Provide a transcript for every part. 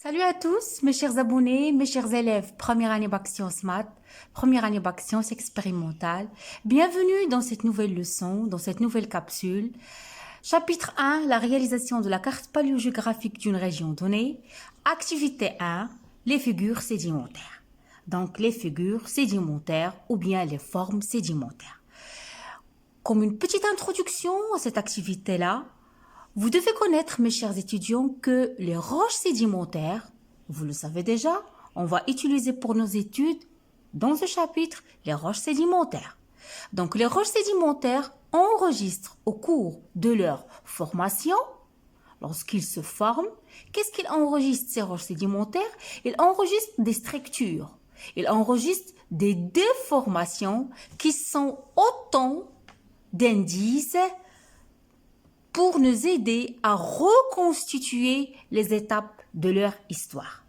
Salut à tous, mes chers abonnés, mes chers élèves, première année bac sciences maths, première année bac sciences expérimentales. Bienvenue dans cette nouvelle leçon, dans cette nouvelle capsule. Chapitre 1, la réalisation de la carte paléogéographique d'une région donnée. Activité 1, les figures sédimentaires. Donc les figures sédimentaires ou bien les formes sédimentaires. Comme une petite introduction à cette activité-là, vous devez connaître, mes chers étudiants, que les roches sédimentaires, vous le savez déjà, on va utiliser pour nos études, dans ce chapitre, les roches sédimentaires. Donc, les roches sédimentaires enregistrent au cours de leur formation, lorsqu'ils se forment, qu'est-ce qu'ils enregistrent, ces roches sédimentaires? Ils enregistrent des structures, ils enregistrent des déformations qui sont autant d'indices pour nous aider à reconstituer les étapes de leur histoire.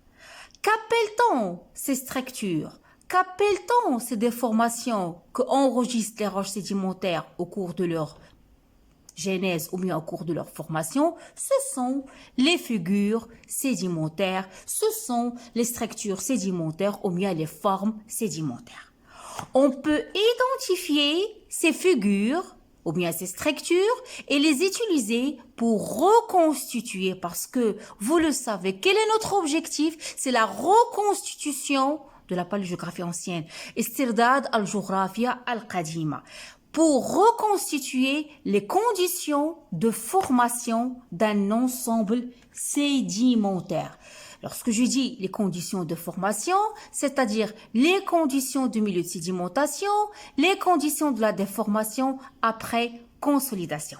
Qu'appelle-t-on ces structures? Qu'appelle-t-on ces déformations qu'enregistrent les roches sédimentaires au cours de leur genèse ou bien au cours de leur formation? Ce sont les figures sédimentaires, ce sont les structures sédimentaires ou bien les formes sédimentaires. On peut identifier ces figures ou bien ces structures et les utiliser pour reconstituer parce que vous le savez, quel est notre objectif? C'est la reconstitution de la paléogéographie ancienne. Istirdad al-Jughrafia al-Qadima. Pour reconstituer les conditions de formation d'un ensemble sédimentaire. Lorsque je dis les conditions de formation, c'est-à-dire les conditions du milieu de sédimentation, les conditions de la déformation après consolidation.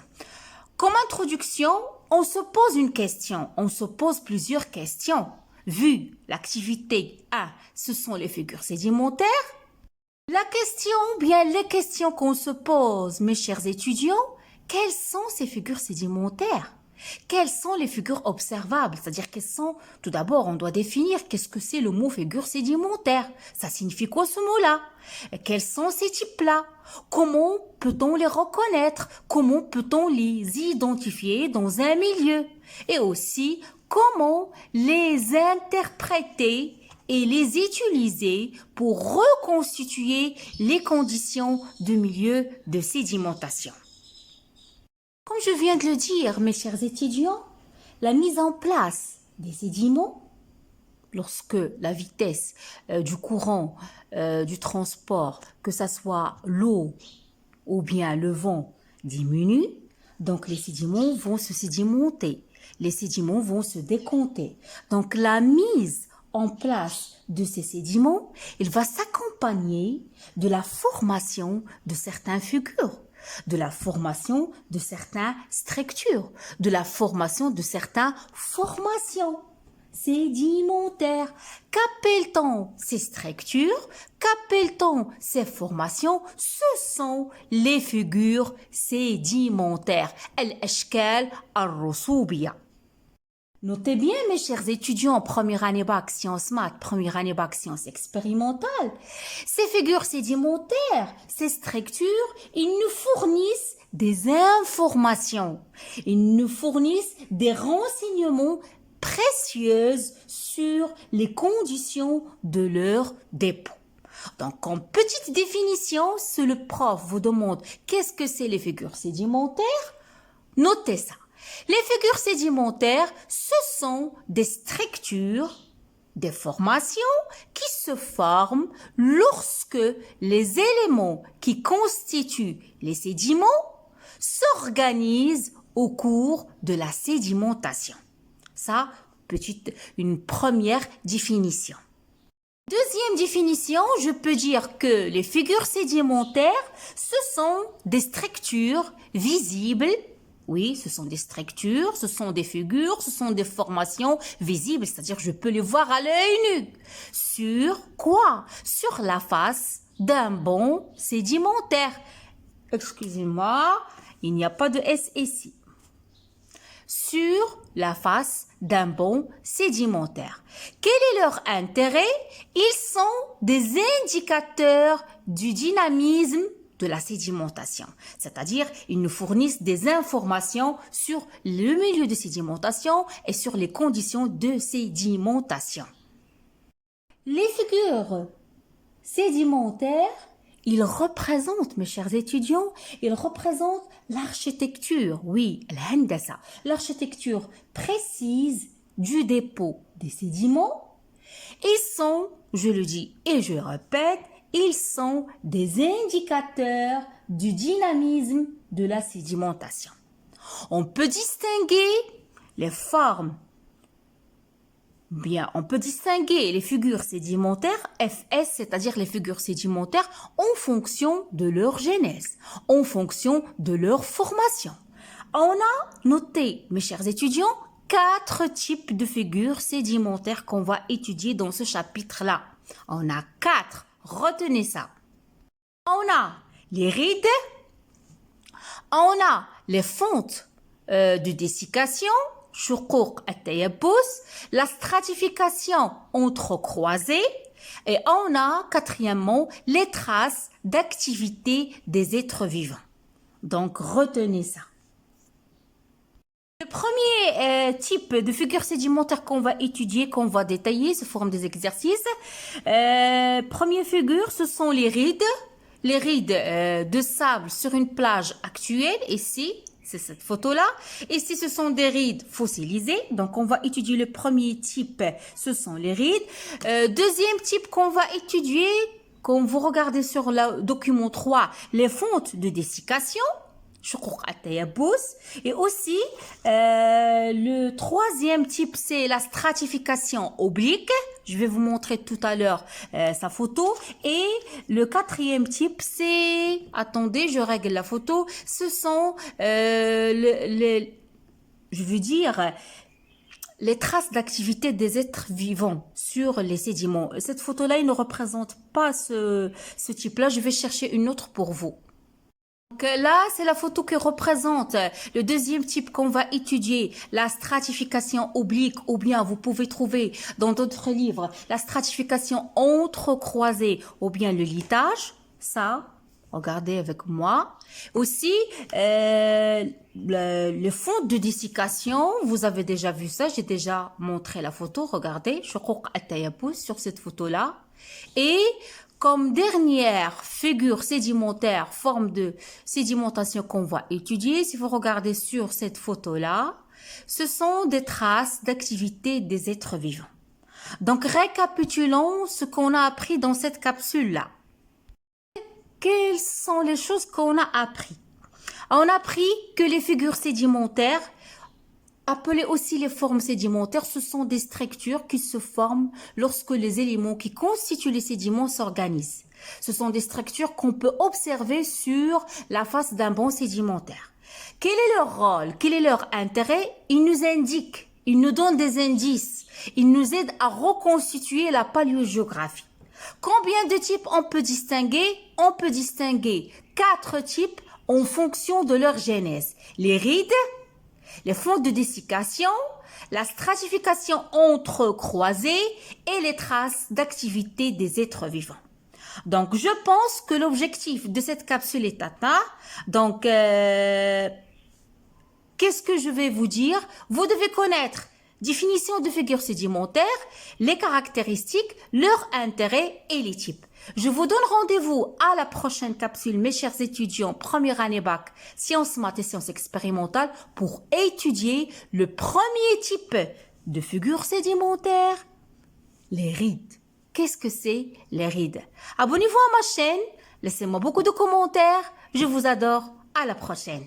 Comme introduction, on se pose une question, on se pose plusieurs questions. Vu l'activité 1, ce sont les figures sédimentaires. La question, bien les questions qu'on se pose, mes chers étudiants, quelles sont ces figures sédimentaires? Quelles sont les figures observables? C'est-à-dire qu'elles sont, tout d'abord, on doit définir qu'est-ce que c'est le mot figure sédimentaire. Ça signifie quoi ce mot-là? Quels sont ces types-là? Comment peut-on les reconnaître? Comment peut-on les identifier dans un milieu? Et aussi, comment les interpréter et les utiliser pour reconstituer les conditions du milieu de sédimentation. Comme je viens de le dire, mes chers étudiants, la mise en place des sédiments, lorsque la vitesse du courant du transport, que ce soit l'eau ou bien le vent, diminue, donc les sédiments vont se sédimenter, les sédiments vont se décompter. Donc la mise en place de ces sédiments, il va s'accompagner de la formation de certaines figures, de la formation de certaines structures, de la formation de certaines formations sédimentaires. Qu'appelle-t-on ces structures? Qu'appelle-t-on ces formations? Ce sont les figures sédimentaires. Al-ashkal al-rusubiyya. Notez bien, mes chers étudiants, première année bac sciences maths, première année bac sciences expérimentales, ces figures sédimentaires, ces structures, ils nous fournissent des informations, ils nous fournissent des renseignements précieux sur les conditions de leur dépôt. Donc, en petite définition, si le prof vous demande qu'est-ce que c'est les figures sédimentaires, notez ça. Les figures sédimentaires, ce sont des structures, des formations qui se forment lorsque les éléments qui constituent les sédiments s'organisent au cours de la sédimentation. Ça, une première définition. Deuxième définition, je peux dire que les figures sédimentaires, ce sont des structures visibles. Oui, ce sont des structures, ce sont des figures, ce sont des formations visibles, c'est-à-dire je peux les voir à l'œil nu. Sur quoi? Sur la face d'un banc sédimentaire. Excusez-moi, il n'y a pas de S ici. Sur la face d'un banc sédimentaire. Quel est leur intérêt? Ils sont des indicateurs du dynamisme de la sédimentation. C'est-à-dire, ils nous fournissent des informations sur le milieu de sédimentation et sur les conditions de sédimentation. Les figures sédimentaires, ils représentent, mes chers étudiants, ils représentent l'architecture, oui, l'architecture précise du dépôt des sédiments. Ils sont, je le dis et je le répète, ils sont des indicateurs du dynamisme de la sédimentation. On peut distinguer les formes, on peut distinguer les figures sédimentaires FS, c'est-à-dire les figures sédimentaires en fonction de leur genèse, en fonction de leur formation. On a noté, mes chers étudiants, 4 types de figures sédimentaires qu'on va étudier dans ce chapitre-là. On a 4, retenez ça. On a les rides, on a les fontes de dessiccation, شقوق التيبس, la stratification entrecroisée, et on a quatrièmement les traces d'activité des êtres vivants. Donc retenez ça. Le premier type de figure sédimentaire qu'on va étudier, qu'on va détailler sous forme des exercices, première figure, ce sont les rides de sable sur une plage actuelle, ici. C'est cette photo-là. Ici, ce sont des rides fossilisées. Donc, on va étudier le premier type, ce sont les rides. Deuxième type qu'on va étudier, quand vous regardez sur le document 3, les fontes de dessiccation. Et aussi, le troisième type, c'est la stratification oblique. Je vais vous montrer tout à l'heure sa photo. Et le quatrième type, c'est... Attendez, je règle la photo. Ce sont les traces d'activité des êtres vivants sur les sédiments. Cette photo-là, il ne représente pas ce type-là. Je vais chercher une autre pour vous. Donc là, c'est la photo qui représente le deuxième type qu'on va étudier, la stratification oblique, ou bien vous pouvez trouver dans d'autres livres la stratification entrecroisée, ou bien le litage. Ça, regardez avec moi. Aussi, le fond de dessiccation, vous avez déjà vu ça, j'ai déjà montré la photo, regardez, sur cette photo-là. Et comme dernière figure sédimentaire, forme de sédimentation qu'on va étudier, si vous regardez sur cette photo-là, ce sont des traces d'activité des êtres vivants. Donc, récapitulons ce qu'on a appris dans cette capsule-là. Quelles sont les choses qu'on a appris? On a appris que les figures sédimentaires, appelées aussi les formes sédimentaires, ce sont des structures qui se forment lorsque les éléments qui constituent les sédiments s'organisent. Ce sont des structures qu'on peut observer sur la face d'un banc sédimentaire. Quel est leur rôle? Quel est leur intérêt? Ils nous indiquent, ils nous donnent des indices, ils nous aident à reconstituer la paléogéographie. Combien de types on peut distinguer? On peut distinguer 4 types en fonction de leur genèse. Les rides, les fontes de dessiccation, la stratification entrecroisée et les traces d'activité des êtres vivants. Donc, je pense que l'objectif de cette capsule est atteint. Donc, qu'est-ce que je vais vous dire? Vous devez connaître définition de figure sédimentaire, les caractéristiques, leur intérêt et les types. Je vous donne rendez-vous à la prochaine capsule, mes chers étudiants, première année bac, sciences maths et sciences expérimentales, pour étudier le premier type de figure sédimentaire, les rides. Qu'est-ce que c'est les rides? Abonnez-vous à ma chaîne, laissez-moi beaucoup de commentaires, je vous adore, à la prochaine.